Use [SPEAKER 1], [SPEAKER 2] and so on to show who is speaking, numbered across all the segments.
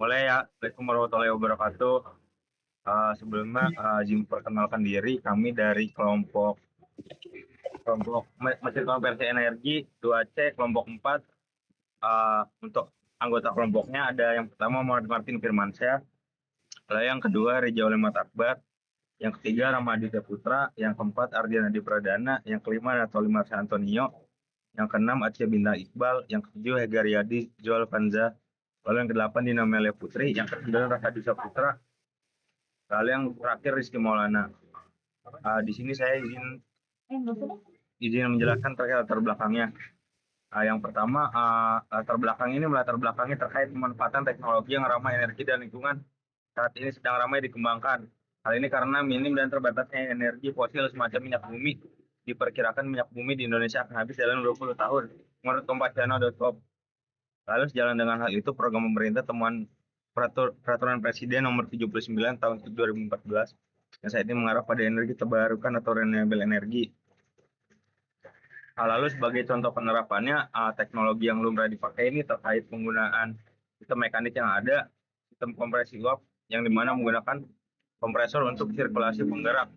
[SPEAKER 1] Boleh ya, Assalamualaikum warahmatullahi wabarakatuh. Sebelumnya izin perkenalkan diri, kami dari kelompok kelompok Mesin Konversi Energi 2C kelompok 4. Untuk anggota kelompoknya ada yang pertama Muhammad Martin Firmansyah, lalu yang kedua Rijal Lemat Akbar, yang ketiga Ramaditya Putra, yang keempat Ardian Adi Pradana, yang kelima Natoli Marsa Antonio, yang keenam Acia Bintang Iqbal, yang ketujuh Hega Riyadi Joel Kanza, lalu yang kedelapan Dina Melia Putri, yang kesembilan Rakadisa Putra, lalu yang terakhir Rizky Maulana. Di sini saya izin menjelaskan terkait latar belakangnya. Yang pertama, latar belakangi terkait pemanfaatan teknologi yang ramah energi dan lingkungan saat ini sedang ramai dikembangkan. Hal ini karena minim dan terbatasnya energi fosil semacam minyak bumi. Diperkirakan minyak bumi di Indonesia akan habis dalam 20 tahun, menurut Kompasiana.com. Lalu sejalan dengan hal itu, program pemerintah temuan Peraturan Presiden Nomor 79 Tahun 2014 yang saat ini mengarah pada energi terbarukan atau renewable energi. Lalu sebagai contoh penerapannya, teknologi yang lumrah dipakai ini terkait penggunaan sistem mekanik yang ada, sistem kompresi uap yang dimana menggunakan kompresor untuk sirkulasi penggerak.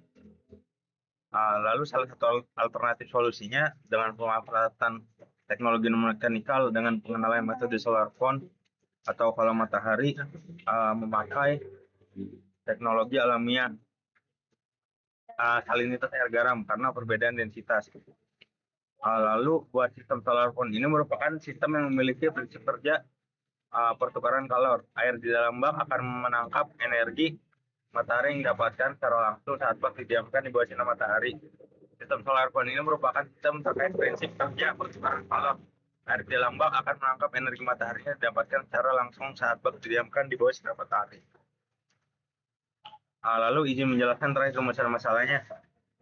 [SPEAKER 1] Lalu salah satu alternatif solusinya dengan pemanfaatan teknologi mekanikal dengan pengenalan metode solar pond atau kalau matahari memakai teknologi alamiah salinitas air garam karena perbedaan densitas. Lalu buat sistem solar pond ini merupakan sistem yang memiliki prinsip kerja pertukaran kalor. Air di dalam bak akan menangkap energi matahari yang didapatkan secara langsung saat bak didiamkan di bawah sinar matahari. Sistem solar pond ini merupakan sistem terkait prinsip kerja pertukaran kalor. Air di dalam bak akan menangkap energi matahari yang didapatkan secara langsung saat bak didiamkan di bawah sinar matahari. Lalu izin menjelaskan terkait rumusan masalahnya.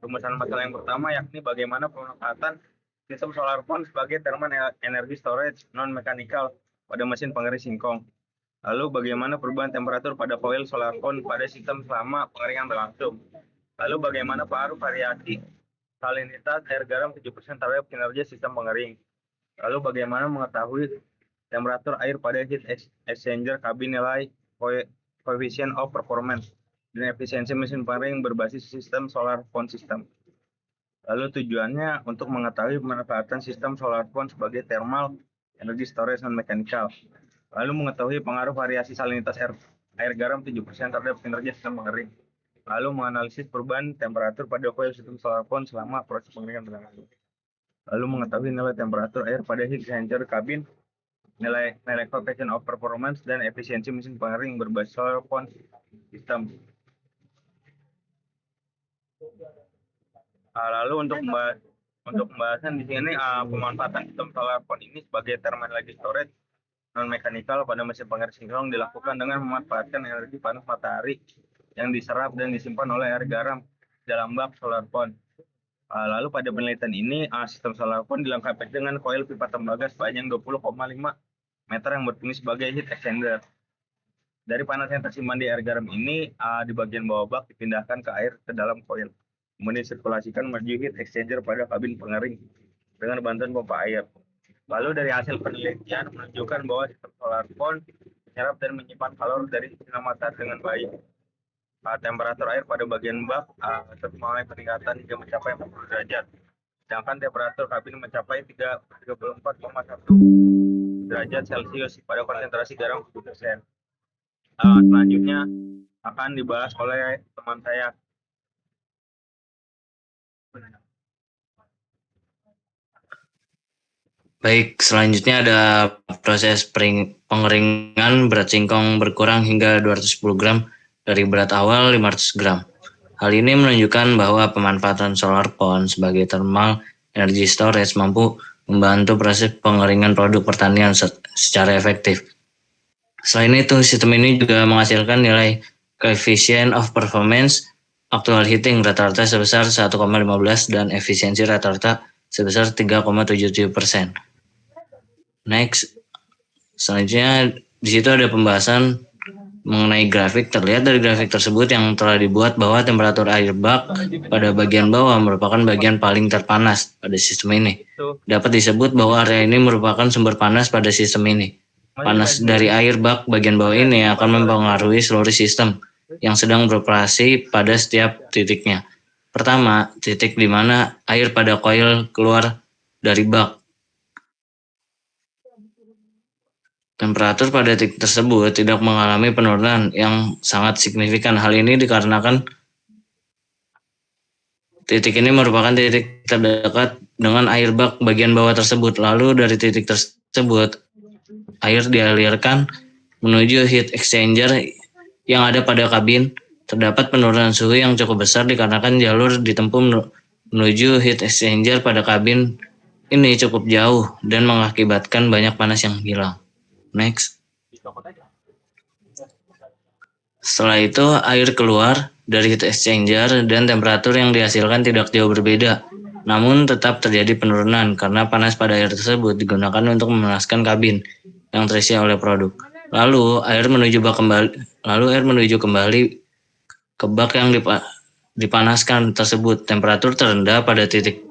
[SPEAKER 1] Rumusan masalah yang pertama yakni bagaimana pemanfaatan sistem solar pond sebagai thermal energy storage non-mechanical pada mesin pengering singkong. Lalu bagaimana perubahan temperatur pada coil solar pond pada sistem selama pengeringan berlangsung. Lalu bagaimana pengaruh variasi salinitas air garam 7% terhadap kinerja sistem pengering. Lalu bagaimana mengetahui temperatur air pada heat exchanger kabin nilai coefficient of performance dan efisiensi mesin pengering berbasis sistem solar pond system. Lalu tujuannya untuk mengetahui pemanfaatan sistem solar pond sebagai thermal energy storage non-mechanical. Lalu mengetahui pengaruh variasi salinitas air garam 7% terhadap kinerja sistem pengering. Lalu menganalisis perubahan temperatur pada coil sistem solar pond selama proses pengeringan berlangsung. Lalu mengetahui nilai temperatur air pada heat exchanger kabin, nilai coefficient of performance, dan efisiensi mesin pengering berbasis solar pond system. Lalu untuk pembahasan di sini pemanfaatan sistem solar pond ini sebagai thermal energy storage non-mechanical pada mesin pengering singkong dilakukan dengan memanfaatkan energi panas matahari yang diserap dan disimpan oleh air garam dalam bak solar pond. Lalu pada penelitian ini sistem solar pond dilengkapi dengan koil pipa tembaga sepanjang 20,5 meter yang berfungsi sebagai heat exchanger. Dari panas yang tersimpan di air garam ini di bagian bawah bak dipindahkan ke air ke dalam koil. Kemudian sirkulasikan menuju heat exchanger pada kabin pengering dengan bantuan pompa air. Lalu dari hasil penelitian menunjukkan bahwa sistem solar pond menyerap dan menyimpan kalor dari sinar matahari dengan baik. Temperatur air pada bagian bak terus mengalami peningkatan hingga mencapai 40 derajat. Sedangkan temperatur kabin mencapai 34,1 derajat Celcius pada konsentrasi garam 10%. Selanjutnya akan dibahas oleh teman saya.
[SPEAKER 2] Baik, selanjutnya ada proses pengeringan berat singkong berkurang hingga 210 gram dari berat awal 500 gram. Hal ini menunjukkan bahwa pemanfaatan solar pond sebagai thermal energy storage mampu membantu proses pengeringan produk pertanian secara efektif. Selain itu, sistem ini juga menghasilkan nilai coefficient of performance actual heating rata-rata sebesar 1,15 dan efisiensi rata-rata sebesar 3,77%. Next, selanjutnya di situ ada pembahasan mengenai grafik. Terlihat dari grafik tersebut yang telah dibuat bahwa temperatur air bak pada bagian bawah merupakan bagian paling terpanas pada sistem ini. Dapat disebut bahwa area ini merupakan sumber panas pada sistem ini. Panas dari air bak bagian bawah ini akan mempengaruhi seluruh sistem yang sedang beroperasi pada setiap titiknya. Pertama, titik di mana air pada koil keluar dari bak. Temperatur pada titik tersebut tidak mengalami penurunan yang sangat signifikan. Hal ini dikarenakan titik ini merupakan titik terdekat dengan air bak bagian bawah tersebut. Lalu dari titik tersebut, air dialirkan menuju heat exchanger yang ada pada kabin. Terdapat penurunan suhu yang cukup besar dikarenakan jalur ditempuh menuju heat exchanger pada kabin ini cukup jauh dan mengakibatkan banyak panas yang hilang. Next. Setelah itu, air keluar dari heat exchanger dan temperatur yang dihasilkan tidak jauh berbeda. Namun tetap terjadi penurunan karena panas pada air tersebut digunakan untuk memanaskan kabin yang terisi oleh produk. Lalu air menuju kembali ke bak yang dipanaskan tersebut. Temperatur terendah pada titik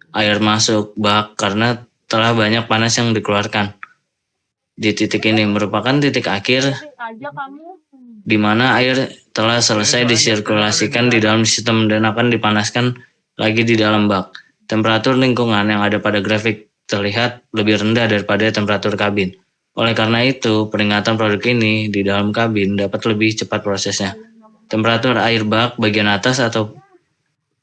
[SPEAKER 2] air masuk bak karena telah banyak panas yang dikeluarkan. Di titik ini merupakan titik akhir di mana air telah selesai disirkulasikan di dalam sistem dan akan dipanaskan lagi di dalam bak. Temperatur lingkungan yang ada pada grafik terlihat lebih rendah daripada temperatur kabin. Oleh karena itu, peringatan produk ini di dalam kabin dapat lebih cepat prosesnya. Temperatur air bak bagian atas atau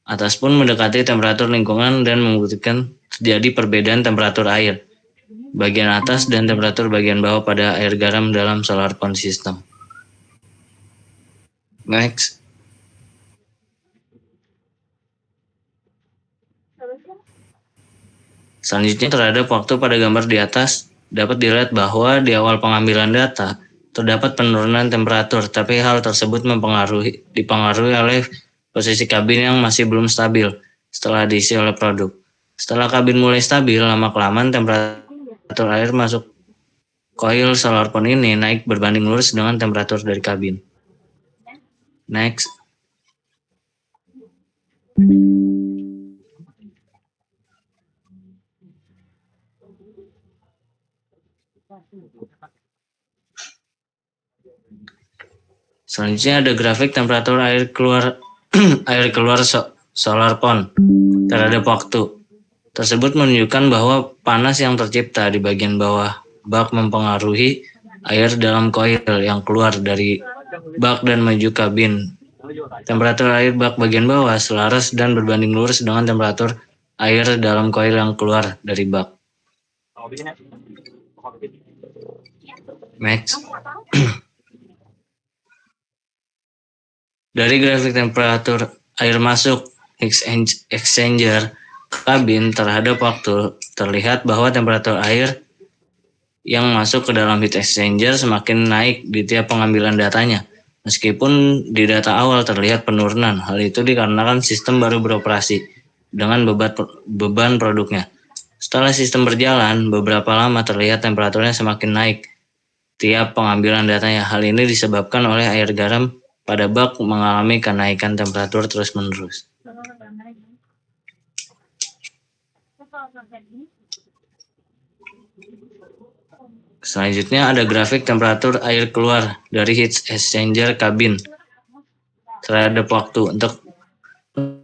[SPEAKER 2] atas pun mendekati temperatur lingkungan dan membuktikan terjadi perbedaan temperatur air bagian atas dan temperatur bagian bawah pada air garam dalam solar pond system. Next. Selanjutnya terhadap waktu pada gambar di atas dapat dilihat bahwa di awal pengambilan data terdapat penurunan temperatur, tapi hal tersebut dipengaruhi oleh posisi kabin yang masih belum stabil setelah diisi oleh produk. Setelah kabin mulai stabil, lama-kelamaan temperatur air masuk koil solar pond ini naik berbanding lurus dengan temperatur dari kabin. Next. Selanjutnya ada grafik temperatur air keluar solar pond terhadap waktu. Tersebut menunjukkan bahwa panas yang tercipta di bagian bawah bak mempengaruhi air dalam koil yang keluar dari bak dan menuju kabin. Temperatur air bak bagian bawah selaras dan berbanding lurus dengan temperatur air dalam koil yang keluar dari bak. Next. Dari grafik temperatur air masuk heat exchanger kabin terhadap waktu, terlihat bahwa temperatur air yang masuk ke dalam heat exchanger semakin naik di tiap pengambilan datanya. Meskipun di data awal terlihat penurunan, hal itu dikarenakan sistem baru beroperasi dengan beban produknya. Setelah sistem berjalan, beberapa lama terlihat temperaturnya semakin naik tiap pengambilan datanya. Hal ini disebabkan oleh air garam pada bak mengalami kenaikan temperatur terus-menerus. Selanjutnya ada grafik temperatur air keluar dari heat exchanger kabin terhadap waktu.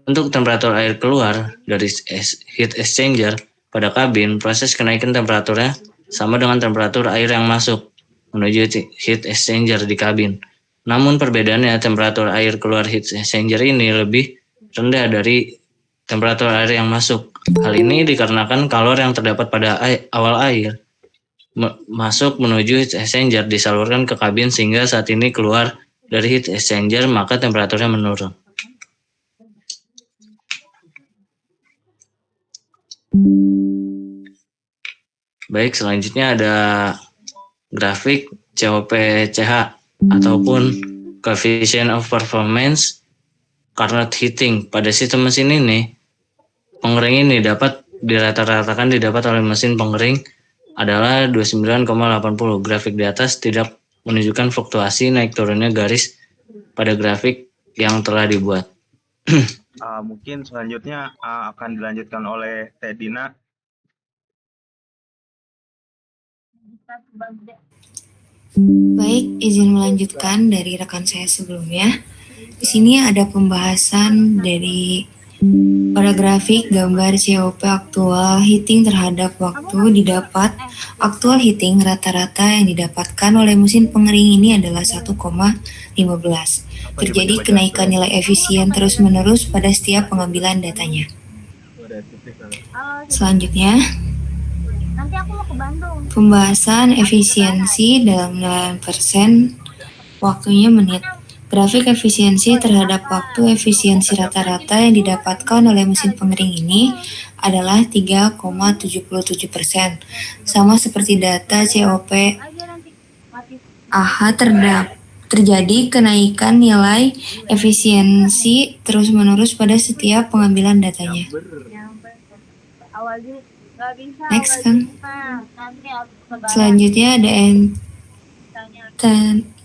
[SPEAKER 2] Untuk temperatur air keluar dari heat exchanger pada kabin, proses kenaikan temperaturnya sama dengan temperatur air yang masuk menuju heat exchanger di kabin. Namun perbedaannya, temperatur air keluar heat exchanger ini lebih rendah dari temperatur air yang masuk. Hal ini dikarenakan kalor yang terdapat pada awal air masuk menuju heat exchanger disalurkan ke kabin sehingga saat ini keluar dari heat exchanger maka temperaturnya menurun. Baik, selanjutnya ada grafik COP-CH ataupun coefficient of performance Carnot heating. Pada sistem mesin ini, pengering ini dapat dirata-ratakan didapat oleh mesin pengering adalah 29,80. Grafik di atas tidak menunjukkan fluktuasi naik turunnya garis pada grafik yang telah dibuat.
[SPEAKER 1] Mungkin selanjutnya akan dilanjutkan oleh Teh Dina.
[SPEAKER 3] Baik, izin melanjutkan dari rekan saya sebelumnya. Di sini ada pembahasan dari pada grafik gambar COP aktual heating terhadap waktu didapat. Aktual heating rata-rata yang didapatkan oleh mesin pengering ini adalah 1,15. Terjadi kenaikan nilai efisien terus-menerus pada setiap pengambilan datanya. Selanjutnya, pembahasan efisiensi dalam nilai persen, waktunya menit. Grafik efisiensi terhadap waktu efisiensi rata-rata yang didapatkan oleh mesin pengering ini adalah 3,77%. Sama seperti data COP AH terjadi kenaikan nilai efisiensi terus-menerus pada setiap pengambilan datanya. Next kan. Selanjutnya ada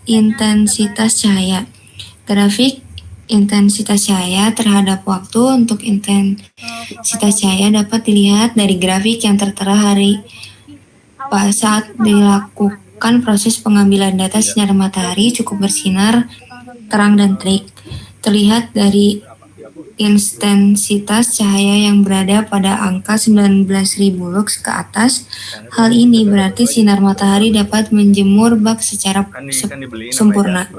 [SPEAKER 3] intensitas cahaya. Grafik intensitas cahaya terhadap waktu. Untuk intensitas cahaya dapat dilihat dari grafik yang tertera saat dilakukan proses pengambilan data sinar matahari cukup bersinar, terang dan terik. Terlihat dari intensitas cahaya yang berada pada angka 19.000 lux ke atas. Hal ini berarti sinar matahari dapat menjemur bak secara sempurna.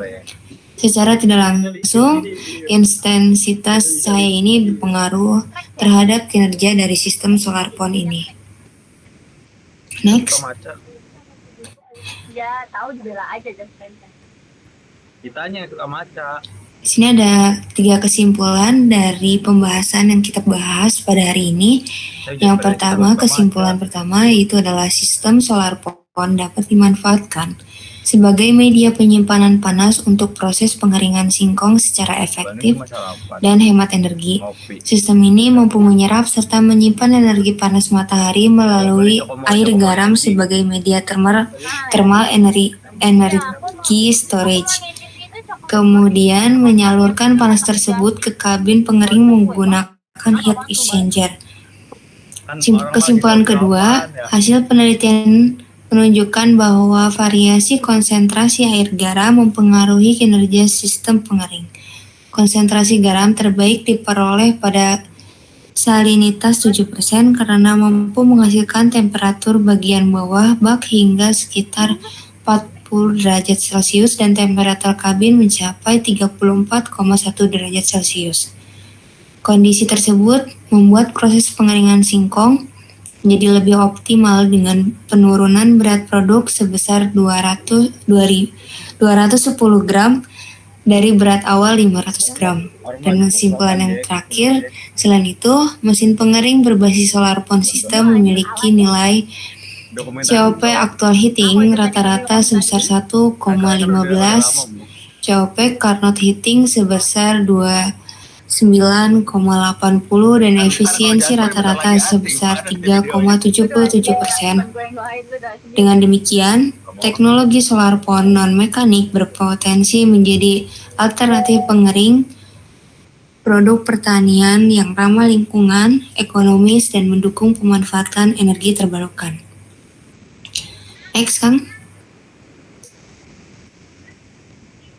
[SPEAKER 3] Secara tidak langsung, intensitas cahaya ini berpengaruh terhadap kinerja dari sistem solar pond ini. Next.
[SPEAKER 1] Kitanya yang suka maca.
[SPEAKER 3] Di sini ada 3 kesimpulan dari pembahasan yang kita bahas pada hari ini. Yang pertama, kesimpulan pertama yaitu adalah sistem solar pond dapat dimanfaatkan sebagai media penyimpanan panas untuk proses pengeringan singkong secara efektif dan hemat energi. Sistem ini mampu menyerap serta menyimpan energi panas matahari melalui air garam sebagai media thermal energy storage. Kemudian menyalurkan panas tersebut ke kabin pengering menggunakan heat exchanger. Kesimpulan kedua, hasil penelitian menunjukkan bahwa variasi konsentrasi air garam mempengaruhi kinerja sistem pengering. Konsentrasi garam terbaik diperoleh pada salinitas 7% karena mampu menghasilkan temperatur bagian bawah bak hingga sekitar 40 derajat Celcius dan temperatur kabin mencapai 34,1 derajat Celcius. Kondisi tersebut membuat proses pengeringan singkong menjadi lebih optimal dengan penurunan berat produk sebesar 210 gram dari berat awal 500 gram. Dan kesimpulan yang terakhir, selain itu, mesin pengering berbasis solar pond system memiliki nilai COP actual heating rata-rata sebesar 1,15, COP Carnot heating sebesar 9,80 dan efisiensi rata-rata sebesar 3,77%. Dengan demikian, teknologi solar pond non-mekanik berpotensi menjadi alternatif pengering produk pertanian yang ramah lingkungan, ekonomis, dan mendukung pemanfaatan energi terbarukan. Next, Kang.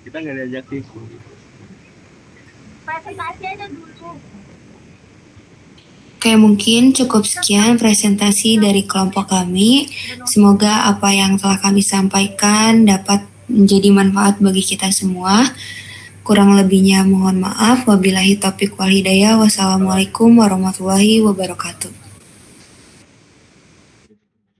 [SPEAKER 1] Kita nggak diajak
[SPEAKER 4] presentasi aja dulu.
[SPEAKER 3] Oke, mungkin cukup sekian presentasi dari kelompok kami. Semoga apa yang telah kami sampaikan dapat menjadi manfaat bagi kita semua. Kurang lebihnya mohon maaf. Wabillahi taufiq wal hidayah. Wassalamualaikum warahmatullahi wabarakatuh.